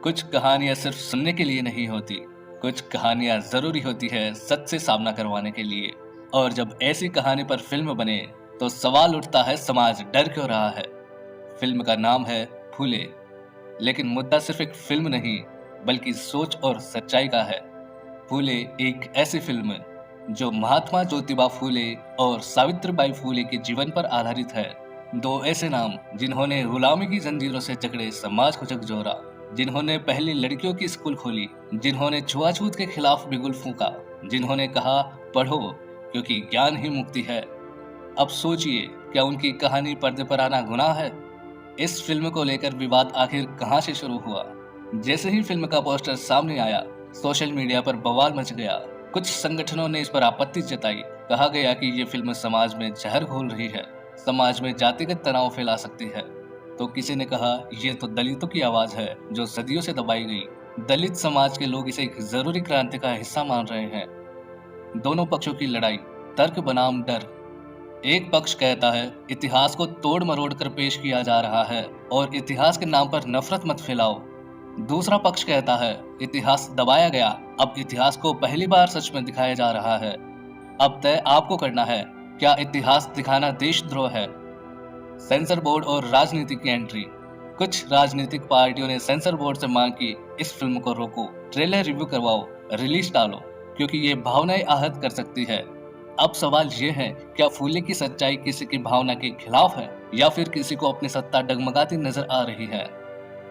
कुछ कहानियां सिर्फ सुनने के लिए नहीं होती, कुछ कहानियां जरूरी होती है सच से सामना करवाने के लिए। और जब ऐसी कहानी पर फिल्म बने तो सवाल उठता है, समाज डर क्यों रहा है। फिल्म का नाम है फूले, लेकिन मुद्दा सिर्फ एक फिल्म नहीं बल्कि सोच और सच्चाई का है। फूले एक ऐसी फिल्म जो महात्मा ज्योतिबा फूले और सावित्रीबाई फूले के जीवन पर आधारित है। दो ऐसे नाम जिन्होंने गुलामी की जंजीरों से जकड़े समाज को झकझोरा, जिन्होंने पहली लड़कियों की स्कूल खोली, जिन्होंने छुआछूत के खिलाफ बिगुल फूंका, जिन्होंने कहा पढ़ो क्योंकि ज्ञान ही मुक्ति है। अब सोचिए, क्या उनकी कहानी पर्दे पर आना गुनाह है? इस फिल्म को लेकर विवाद आखिर कहां से शुरू हुआ? जैसे ही फिल्म का पोस्टर सामने आया, सोशल मीडिया पर बवाल मच गया। कुछ संगठनों ने इस पर आपत्ति जताई। कहा गया कि ये फिल्म समाज में जहर घोल रही है, समाज में जातिगत तनाव फैला सकती है। तो किसी ने कहा ये तो दलितों की आवाज है जो सदियों से दबाई गई। दलित समाज के लोग इसे एक जरूरी क्रांति का हिस्सा मान रहे हैं। दोनों पक्षों की लड़ाई, तर्क बनाम डर। एक पक्ष कहता है इतिहास को तोड़ मरोड़ कर पेश किया जा रहा है और इतिहास के नाम पर नफरत मत फैलाओ। दूसरा पक्ष कहता है इतिहास दबाया गया, अब इतिहास को पहली बार सच में दिखाया जा रहा है। अब तय आपको करना है, क्या इतिहास दिखाना देशद्रोह है? सेंसर बोर्ड और राजनीति की एंट्री। कुछ राजनीतिक पार्टियों ने सेंसर बोर्ड से मांग की इस फिल्म को रोको, ट्रेलर रिव्यू करवाओ, रिलीज डालो, क्योंकि ये भावनाएं आहत कर सकती है। अब सवाल ये है, क्या फूले की सच्चाई किसी की भावना के खिलाफ है या फिर किसी को अपनी सत्ता डगमगाती नजर आ रही है?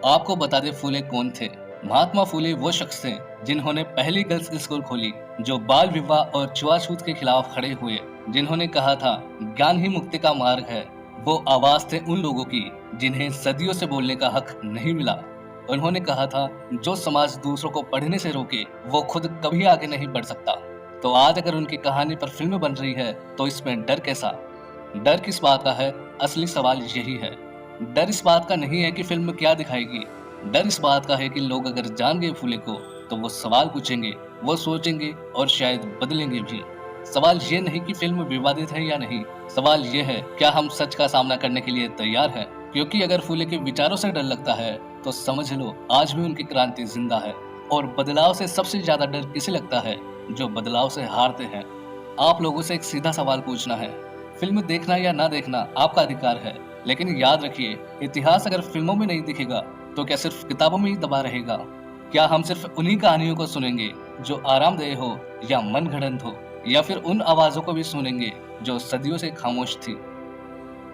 आपको बता दे फूले कौन थे। महात्मा फूले वो शख्स थे जिन्होंने पहली गर्ल्स स्कूल खोली, जो बाल विवाह और छुआछूत के खिलाफ खड़े हुए, जिन्होंने कहा था ज्ञान ही मुक्ति का मार्ग है। वो आवाज थे उन लोगों की जिन्हें सदियों से बोलने का हक नहीं मिला। उन्होंने कहा था जो समाज दूसरों को पढ़ने से रोके वो खुद कभी आगे नहीं बढ़ सकता। तो आज अगर उनकी कहानी पर फिल्म बन रही है तो इसमें डर कैसा? डर किस बात का है? असली सवाल यही है। डर इस बात का नहीं है कि फिल्म क्या दिखाएगी, डर इस बात का है कि लोग अगर जान गए फूले को तो वो सवाल पूछेंगे, वो सोचेंगे और शायद बदलेंगे भी। सवाल ये नहीं कि फिल्म विवादित है या नहीं, सवाल ये है क्या हम सच का सामना करने के लिए तैयार हैं। क्योंकि अगर फूले के विचारों से डर लगता है तो समझ लो आज भी उनकी क्रांति जिंदा है। और बदलाव से सबसे ज्यादा डर किसे लगता है? जो बदलाव से हारते हैं। आप लोगों से एक सीधा सवाल पूछना है, फिल्म देखना या ना देखना आपका अधिकार है, लेकिन याद रखिए इतिहास अगर फिल्मों में नहीं दिखेगा तो क्या सिर्फ किताबों में ही दबा रहेगा? क्या हम सिर्फ उन्हीं कहानियों को सुनेंगे जो आरामदेह हो या मनगढ़ंत हो, या फिर उन आवाजों को भी सुनेंगे जो सदियों से खामोश थी?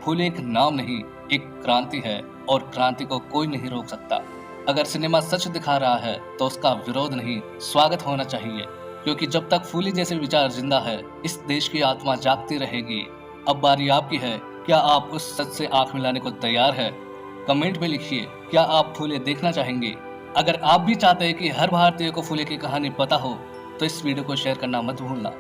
फूले एक नाम नहीं, एक क्रांति है और क्रांति को कोई नहीं रोक सकता। अगर सिनेमा सच दिखा रहा है तो उसका विरोध नहीं, स्वागत होना चाहिए। क्योंकि जब तक फूले जैसे विचार जिंदा है इस देश की आत्मा जागती रहेगी। अब बारी आपकी है, क्या आप उस सच से आंख मिलाने को तैयार है? कमेंट में लिखिए, क्या आप फूले देखना चाहेंगे? अगर आप भी चाहते हैं कि हर भारतीय को फूले की कहानी पता हो तो इस वीडियो को शेयर करना मत भूलना।